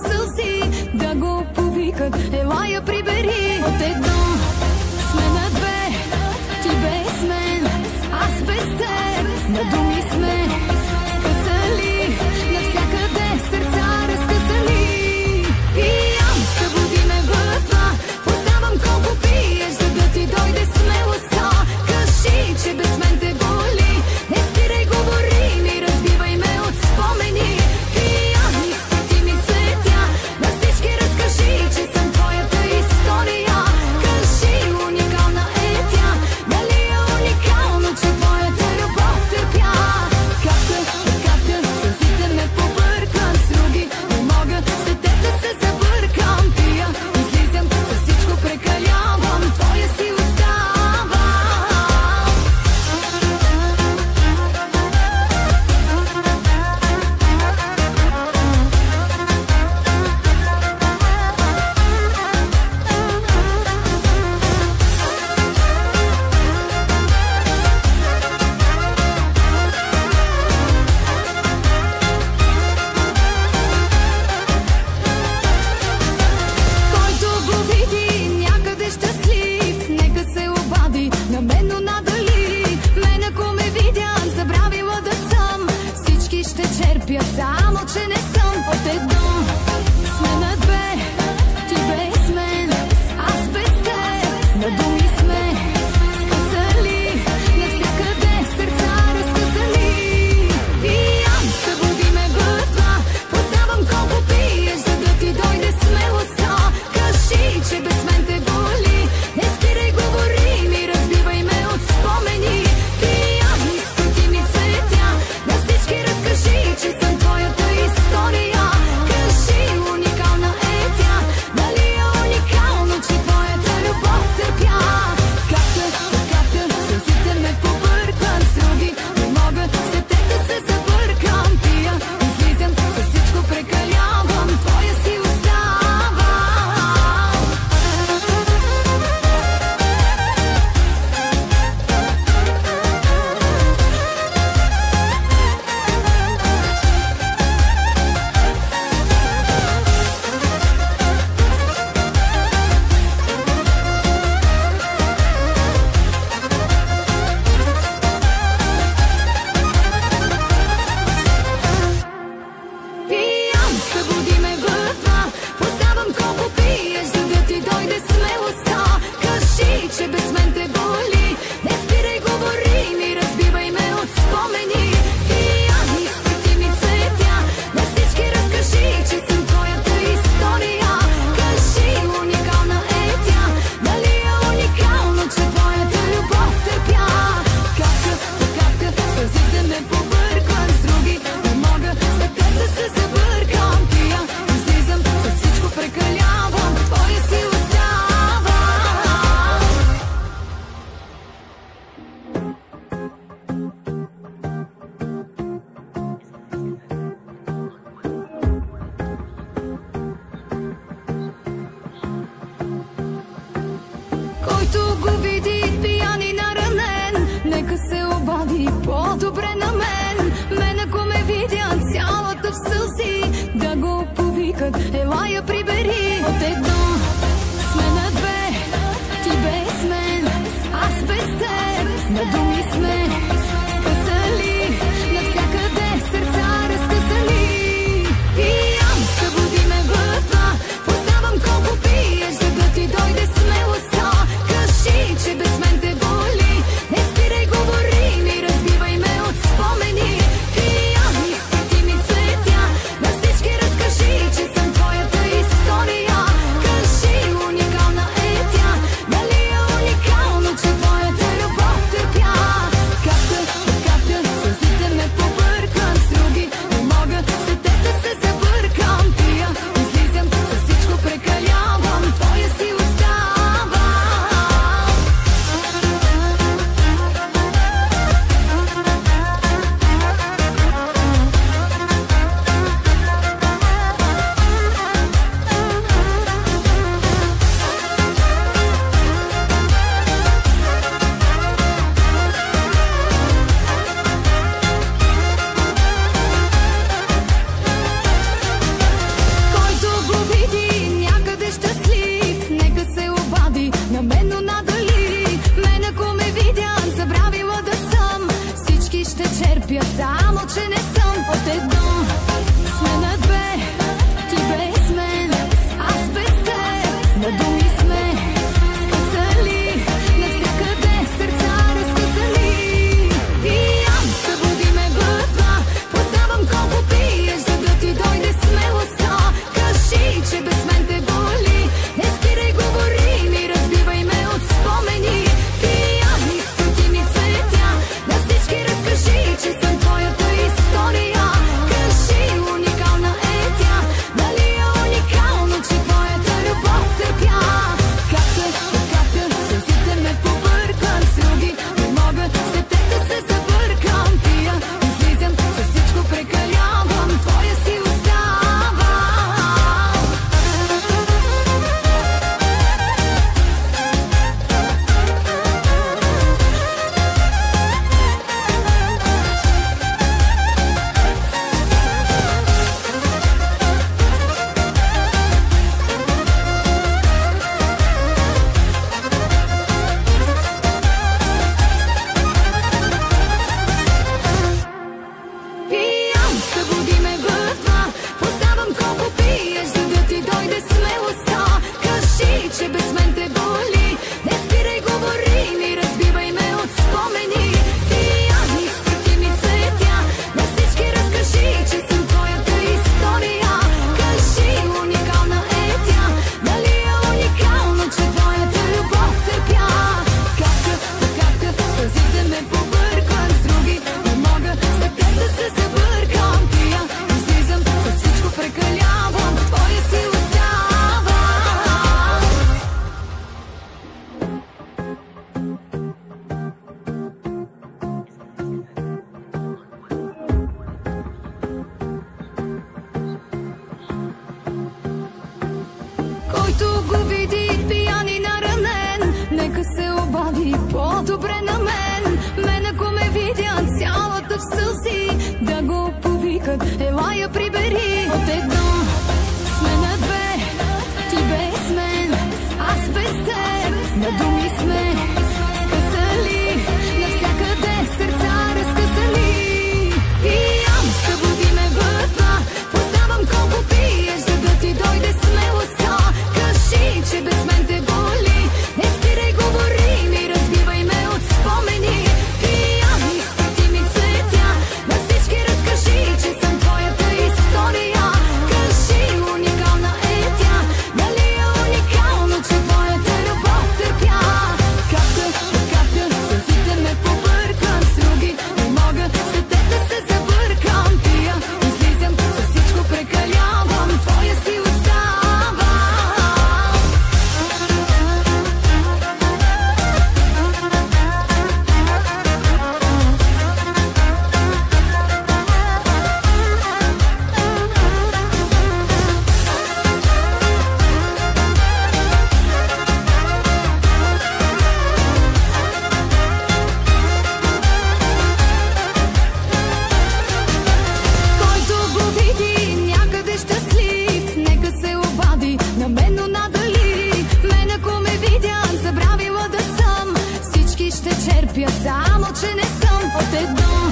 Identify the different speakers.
Speaker 1: сълзи да го повикат. Ела я прибери. От едно сме на две, ти без мен, аз без теб. На думи сме скъсали, навсякъде сърца разкъсали. Пиям, събуди ме вътва, познавам колко пиеш, за да ти дойде смелостта. Кажи, че без мен те боли, не спирай, говори ми, разбивай ме от спомени. Пиям, изпити ми цветя, на всички разкажи, че съм твоята история. Кажи, уникална е тя, дали е уникално, че твоята любов търпя. Както сълзите ме побъркам с други, не мога след теб да се забъркам. Пия, излизам, за всичко прекалявам, твоя си оставам. Който го види някъде щастлив, нека се обади на мен, но надали. Мен ако ме видят, забравила да съм, всички ще черпя, само че не съм. От едно сме на две, ти без мен, аз без теб. На думи сме скъсали, навсякъде сърца разкъсали. Пиям, събуди ме вътва, познавам колко пиеш, за да ти дойде смелостта. Кажи, че без мен те боли, не спирай, говори ми, разбивай ме от спомени. Пиям, изпити ми цветя, на всички разкажи, че съм твоята история. Кажи, уникална е тя, дали е уникално, че твоята любов търпя. Както сълзите ме побъркват с други, не мога след теб да се забъркам. Пия, излизам, за всичко прекалявам, твоя си оставам. Пиям, събуди ме вътва, познавам колко пиеш, за да ти дойде смелостта. Кажи, че без мен те боли, не спирай, говори ми, разбивай ме от спомени. Пиям, изпити ми цветя, на всички разкажи, че съм твоята история. Кажи, уникална е тя, дали е уникално, че твоята любов търпя. Както сълзите ме побъркват с други, не мога след теб да се забъркам. Пия, излизам, за всичко прекалявам, твоя си оставам. Който го види пиян и наранен, нека се обади по-добре на мен. Мен ако ме видят цялата в сълзи, да го повикат, ела я прибери. От едно сме на две, ти без мен, аз без теб. На думи сме скъсали, навсякъде сърца разкъсали. Пиям, събуди ме вътва, познавам колко пиеш, за да ти дойде смелостта. Кажи, че без мен те боли, не спирай, говори ми, разбивай ме от спомени. Пиям, изпити ми цветя, на всички разкажи, че съм твоята история. Кажи, уникална е тя, дали е уникално, че твоята любов търпя. черпя, само че не съм от едно. Сме на две, ти без мен, аз без теб, на думи сме скъсали, навсякъде сърца разкъсали. Пиян, събуди ме в два, познавам колко пиеш, за да ти дойде смелостта. Кажи, че без мен те боли, не спирай, говори ми, разбивай ме от спомени. Пиян, изпрати ми цветя, на всички разкажи, че съм твоята история. Кажи, уникална е тя, дали е уникално, че твоята любов търпя. Както сълзите ме побъркват с други, не мога след теб да се забъркам. Пия, излизам, със всичко прекалявам, твоя си остава. Пиян, събуди ме в два, познавам колко пиеш, за да ти дойде смелостта. Кажи, че без мен те боли, не спирай, говори ми, разбивай ме от спомени. Пиян, изпрати ми цветя, на всички разкажи, че съм твоята история. Кажи, уникална е тя, дали е уникално, че твоята любов търпя. Както сълзите ме побъркват с други, не мога след теб да се забъркам. Пия, излизам, със всичко прекалявам, твоя си остава. Който го види пиян и наранен, нека се обади по-добре на мен. Мен ако ме видят цялата в сълзи, да го повикат, ела я прибери. От едно сме на две, ти без мен, аз без теб, на думи сме скъсали, навсякъде сърца разкъсали. Пиян, събуди ме в два, познавам колко пиеш, за да ти дойде смелостта. Кажи, че без мен те боли, не спирай, говори ми, разбивай ме от спомени. Пиян, изпрати ми цветя, на всички разкажи, че съм твоята история. Кажи, уникална е тя, дали е уникално, че твоята любов търпя. Както сълзите ме побъркват с други, не мога след теб да се забъркам. Пия, излизам, със всичко прекалявам, твоя си остава. Който го види някъде щастлив, нека се обади на мен, но надали. Мен ако ме видят, забравила да съм, всички ще черпя, само че не съм от едно.